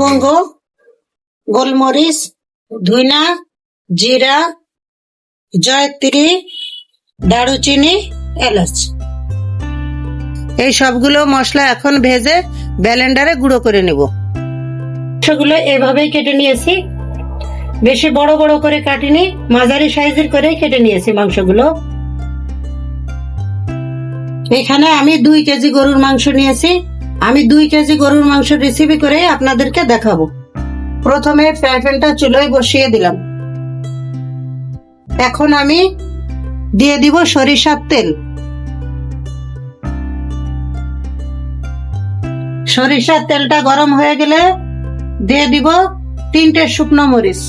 লবঙ্গ, গোলমরিচ, ধুইনা, জিরা, জয়ত্রী, দারুচিনি, এলাচ, এই সবগুলো মশলা এখন ভেজে ব্লেন্ডারে গুঁড়ো করে নেব। মাংসগুলো এভাবেই কেটে নিয়েছি, বেশি বড় বড় করে কাটিনি, মাঝারি সাইজের করে কেটে নিয়েছি মাংসগুলো। এখানে আমি 2 কেজি গরুর মাংস নিয়েছি। আমি 2 কেজি গরুর মাংস রেসিপি করে আপনাদেরকে দেখাবো। প্রথমে ফ্রাই প্যানটা চুলোয় বসিয়ে দিলাম। এখন আমি দিয়ে দিব সরিষার তেল। সরিষার তেলটা গরম হয়ে গেলে দিয়ে দিব 3টে শুকনো মরিচ,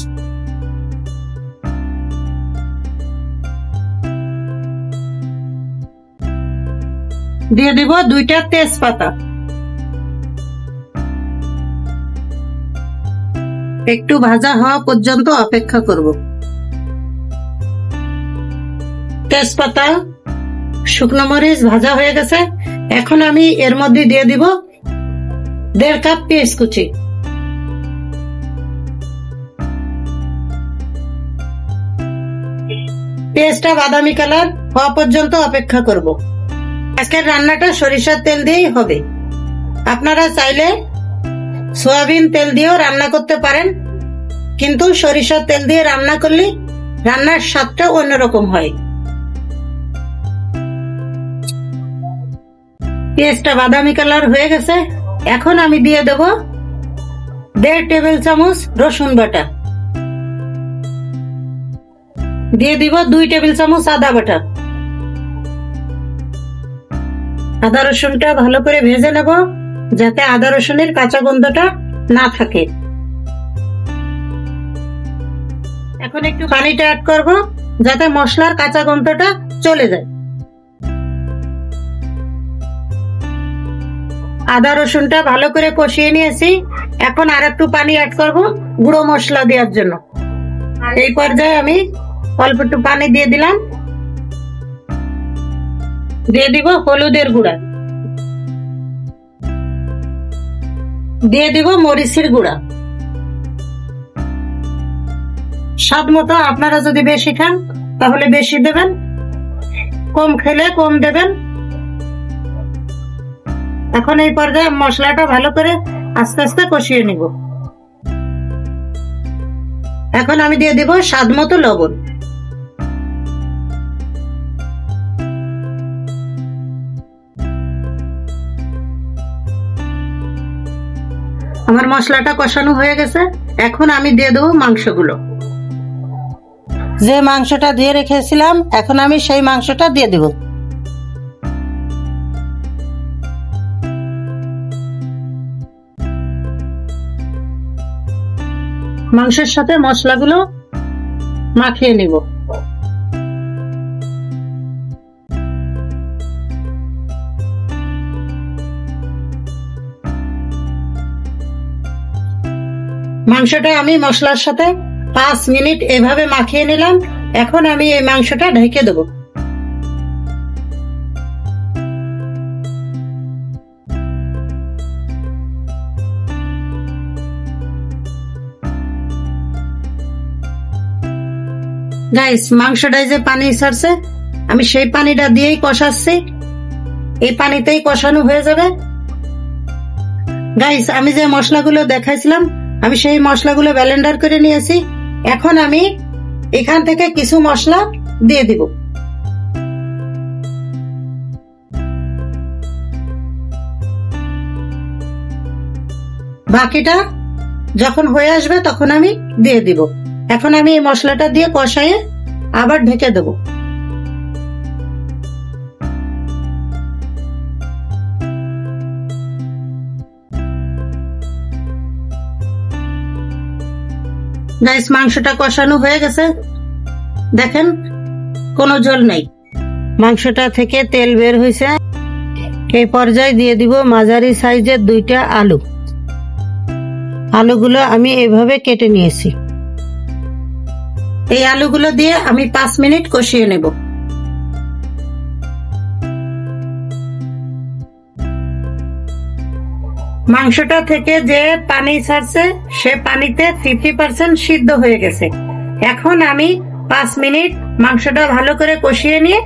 দিয়ে দিব 2টা তেজপাতা। একটু ভাজা হওয়া পর্যন্ত অপেক্ষা করব। তেজপাতা, শুকনো মরিচ ভাজা হয়ে গেছে। এখন আমি এর মধ্যে দিয়ে দিব 1.5 কাপ পেঁয়াজ কুচি। পেঁয়াজটা বাদামি কালার হওয়া পর্যন্ত অপেক্ষা করব। আজকের রান্নাটা সরিষার তেল দিয়েই হবে। আপনারা চাইলে সয়াবিন তেল দিয়েও রান্না করতে পারেন, কিন্তু সরিষার তেল দিয়ে রান্না করলে রান্নার স্বাদটা অন্যরকম হয়। পেঁয়াজটা বাদামি কালার হয়ে গেছে। এখন আমি দিয়ে দেব 1.5 টেবিল চামচ রসুন বাটা, দিয়ে দিব 2 টেবিল চামচ আদা বাটা। আদা রসুনটা ভালো করে ভেজে নেব, যাতে আদা রসুনের কাঁচা গন্ধটা না থাকে। এখন একটু পানিটা অ্যাড করব, যাতে মশলার কাঁচা গন্ধটা চলে যায়। আদা রসুনটা ভালো করে কষিয়ে নিয়েছি। এখন আর একটু পানি অ্যাড করব গুঁড়ো মশলা দেওয়ার জন্য। এই পর্যায়ে আমি অল্প একটু পানি দিয়ে দিলাম। দিয়ে দিব হলুদের গুঁড়া, দিয়ে দিব মরিচের গুঁড়া। স্বাদ মতো আপনারা যদি বেশি খান তাহলে বেশি দেবেন, কম খেলে কম দেবেন। এখন এই পর্যায়ে মশলাটা ভালো করে আস্তে আস্তে কষিয়ে নিব। এখন আমি দিয়ে দিব স্বাদ মতো লবণ। আমার মশলাটা কষানো হয়ে গেছে। এখন আমি দিয়ে দেবো মাংসগুলো। যে মাংসটা দিয়ে রেখেছিলাম, এখন আমি সেই মাংসটা দিয়ে দেব। মাংসের সাথে মশলাগুলো মাখিয়ে নিব। মাংসটা আমি মশলার সাথে 5 মিনিট এভাবে মাখিয়ে নিলাম। এখন আমি এই মাংসটা ঢেকে দেব। গাইস, মাংসটায় যে পানি ছাড়ছে, আমি সেই পানিটা দিয়েই কষাচ্ছি। এই পানিতেই কষানো হয়ে যাবে। গাইস, আমি যে মশলাগুলো দেখাইছিলাম, আমি সেই মশলাগুলো ব্লেন্ডার করে নিয়েছি। এখন আমি এখান থেকে কিছু মশলা দিয়ে দিব। বাকিটা যখন হয়ে আসবে তখন আমি দিয়ে দিব। এখন আমি এই মশলাটা দিয়ে কষাইয়ে আবার ঢেকে দেব। গাইস, মাংসটা কষানো হয়ে গেছে। দেখেন, কোনো জল নাই, মাংসটা থেকে তেল বের হয়েছে। এই পর্যায়ে দিয়ে দিব মাঝারি সাইজের 2টা আলু। আলুগুলো আমি এভাবে কেটে নিয়েছি। এই আলুগুলো দিয়ে আমি 5 মিনিট কষিয়ে নেব। মাংসটা থেকে যে পানি ছাড়ছে সে পানিতে 50% সিদ্ধ হয়ে গেছে। এখন আমি 5 মিনিট মাংসটা ভালো করে কষিয়ে নিয়ে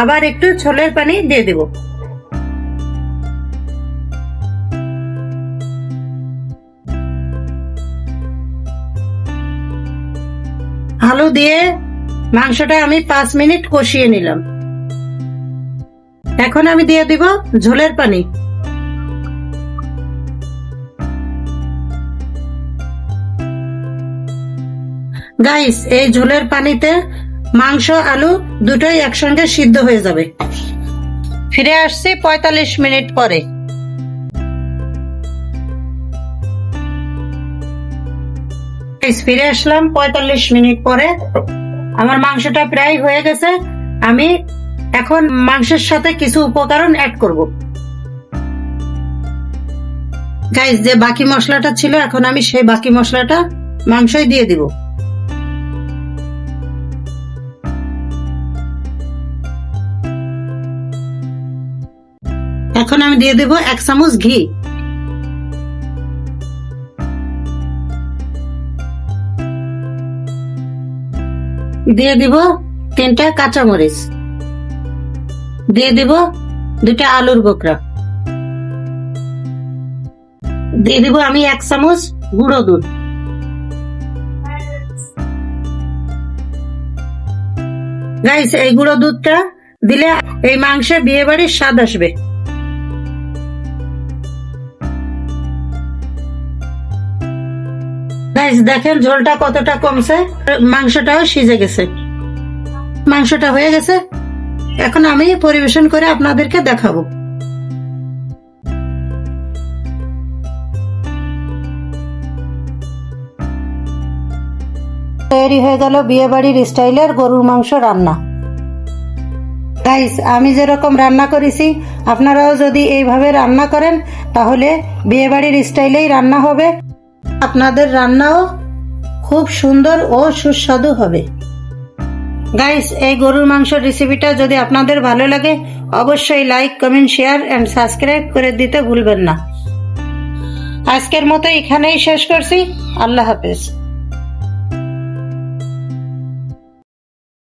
আবার একটু ঝোলের পানি দিয়ে দেব। আলু দিয়ে মাংসটা আমি 5 মিনিট কষিয়ে নিলাম। এখন আমি দিয়ে দিব ঝোলের পানি। গাইস, এই ঝোলের পানিতে মাংস আলু দুটোই একসঙ্গে সিদ্ধ হয়ে যাবে। ফিরে আসছি 45 মিনিট পরে। ফিরে আসলাম 45 মিনিট পরে। আমার মাংসটা প্রায় হয়ে গেছে। আমি এখন মাংসের সাথে কিছু উপকরণ অ্যাড করব। গাইস, যে বাকি মশলাটা ছিল এখন আমি সেই বাকি মশলাটা মাংসই দিয়ে দিব। এখন আমি দিয়ে দেব 1 চামচ ঘি। দিয়ে দিব 3টা কাঁচামরিচ। দিয়ে দিব 2টা আলুর বোকরা। দিয়ে দিব আমি 1 চামচ গুঁড়ো দুধ। গাইস, এই গুঁড়ো দুধটা দিলে এই মাংসে বিয়ে বাড়ির স্বাদ আসবে। গাইস, দেখেন ঝোলটা কতটা কমছে, মাংসটাও সিজে গেছে। মাংসটা হয়ে গেছে। এখন আমি পরিবেশন করে আপনাদেরকে দেখাবো। তৈরি হয়ে গেল বিয়ে বাড়ির স্টাইলের গরুর মাংস রান্না। গাইস, আমি যেরকম রান্না করেছি আপনারাও যদি এইভাবে রান্না করেন তাহলে বিয়ে বাড়ির স্টাইলেই রান্না হবে। আপনাদের রান্নাও খুব সুন্দর ও সুস্বাদু হবে। গাইস, এই গরুর মাংসের রেসিপিটা যদি আপনাদের ভালো লাগে অবশ্যই like, comment, share and subscribe করে দিতে ভুলবেন না। আজকের মতো এখানেই শেষ করছি। আল্লাহ হাফেজ।